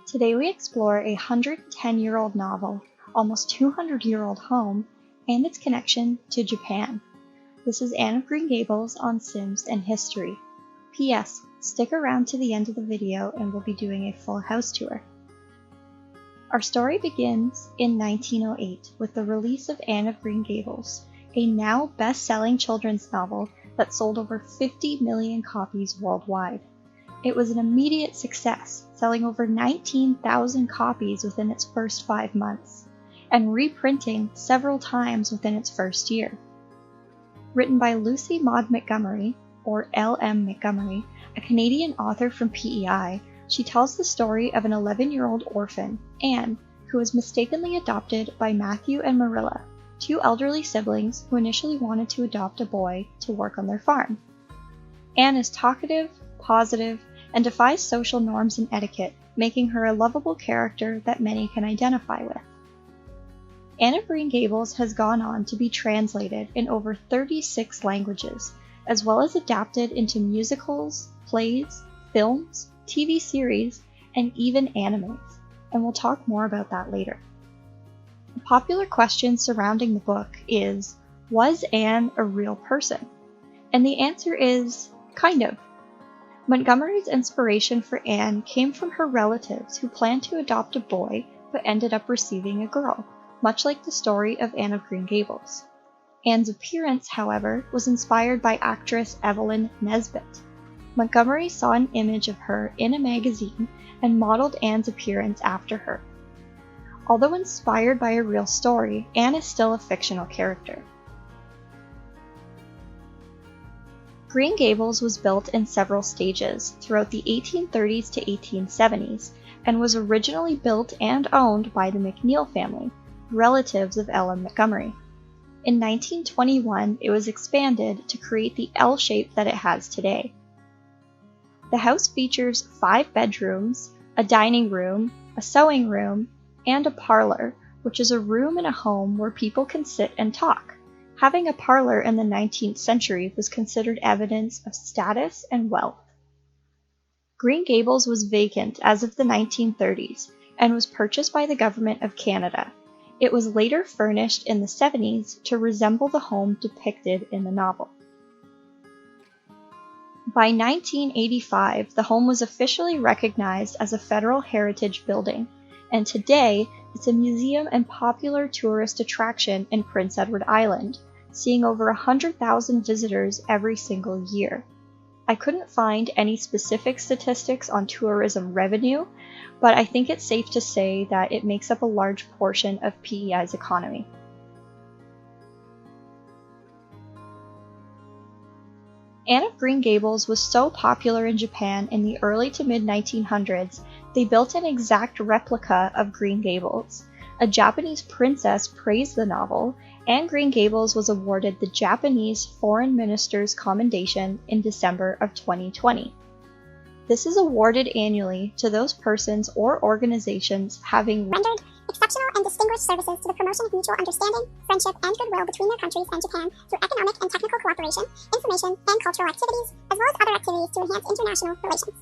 Today we explore a 110-year-old novel, almost 200-year-old home, and its connection to Japan. This is Anne of Green Gables on Sims and History. P.S. Stick around to the end of the video and we'll be doing a full house tour. Our story begins in 1908 with the release of Anne of Green Gables, a now best-selling children's novel that sold over 50 million copies worldwide. It was an immediate success, selling over 19,000 copies within its first 5 months, and reprinting several times within its first year. Written by Lucy Maud Montgomery, or L.M. Montgomery, a Canadian author from PEI, she tells the story of an 11-year-old orphan, Anne, who was mistakenly adopted by Matthew and Marilla, two elderly siblings who initially wanted to adopt a boy to work on their farm. Anne is talkative, positive, and defies social norms and etiquette, making her a lovable character that many can identify with. Anne of Green Gables has gone on to be translated in over 36 languages, as well as adapted into musicals, plays, films, TV series, and even animes, and we'll talk more about that later. A popular question surrounding the book is, was Anne a real person? And the answer is, kind of. Montgomery's inspiration for Anne came from her relatives who planned to adopt a boy but ended up receiving a girl, much like the story of Anne of Green Gables. Anne's appearance, however, was inspired by actress Evelyn Nesbit. Montgomery saw an image of her in a magazine and modeled Anne's appearance after her. Although inspired by a real story, Anne is still a fictional character. Green Gables was built in several stages throughout the 1830s to 1870s and was originally built and owned by the McNeil family, relatives of L.M. Montgomery. In 1921, it was expanded to create the L shape that it has today. The house features 5 bedrooms, a dining room, a sewing room, and a parlor, which is a room in a home where people can sit and talk. Having a parlor in the 19th century was considered evidence of status and wealth. Green Gables was vacant as of the 1930s and was purchased by the Government of Canada. It was later furnished in the 70s to resemble the home depicted in the novel. By 1985, the home was officially recognized as a federal heritage building, and today it's a museum and popular tourist attraction in Prince Edward Island, seeing over 100,000 visitors every single year. I couldn't find any specific statistics on tourism revenue, but I think it's safe to say that it makes up a large portion of PEI's economy. Anne of Green Gables was so popular in Japan in the early to mid-1900s, they built an exact replica of Green Gables. A Japanese princess praised the novel, and Green Gables was awarded the Japanese Foreign Minister's Commendation in December of 2020. This is awarded annually to those persons or organizations having rendered exceptional and distinguished services to the promotion of mutual understanding, friendship, and goodwill between their countries and Japan through economic and technical cooperation, information, and cultural activities, as well as other activities to enhance international relations.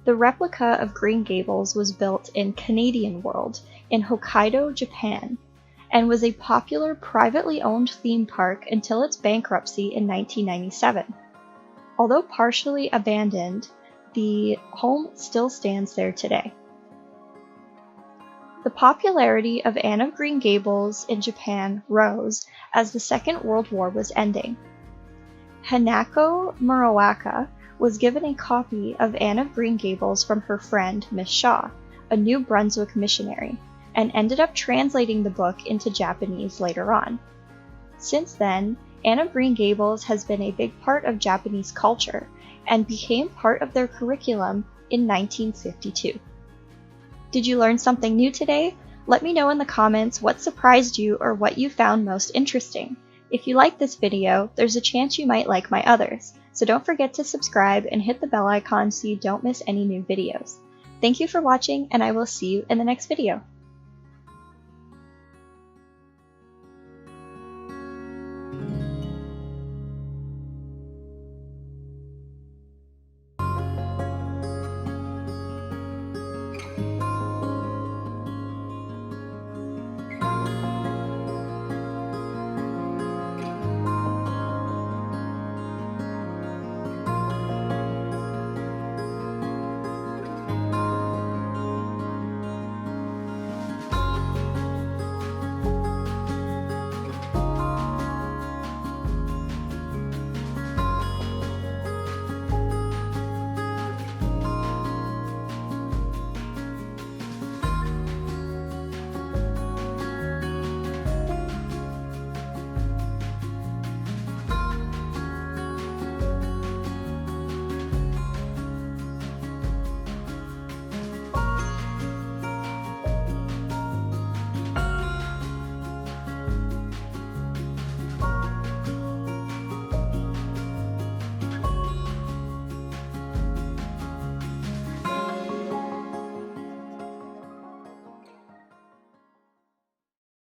The replica of Green Gables was built in Canadian World in Hokkaido, Japan, and was a popular privately owned theme park until its bankruptcy in 1997. Although partially abandoned, the home still stands there today. The popularity of Anne of Green Gables in Japan rose as the Second World War was ending. Hanako Murawaka was given a copy of Anne of Green Gables from her friend Miss Shaw, a New Brunswick missionary, and ended up translating the book into Japanese later on. Since then, Anne of Green Gables has been a big part of Japanese culture and became part of their curriculum in 1952. Did you learn something new today? Let me know in the comments what surprised you or what you found most interesting. If you like this video, there's a chance you might like my others, so don't forget to subscribe and hit the bell icon so you don't miss any new videos. Thank you for watching, and I will see you in the next video.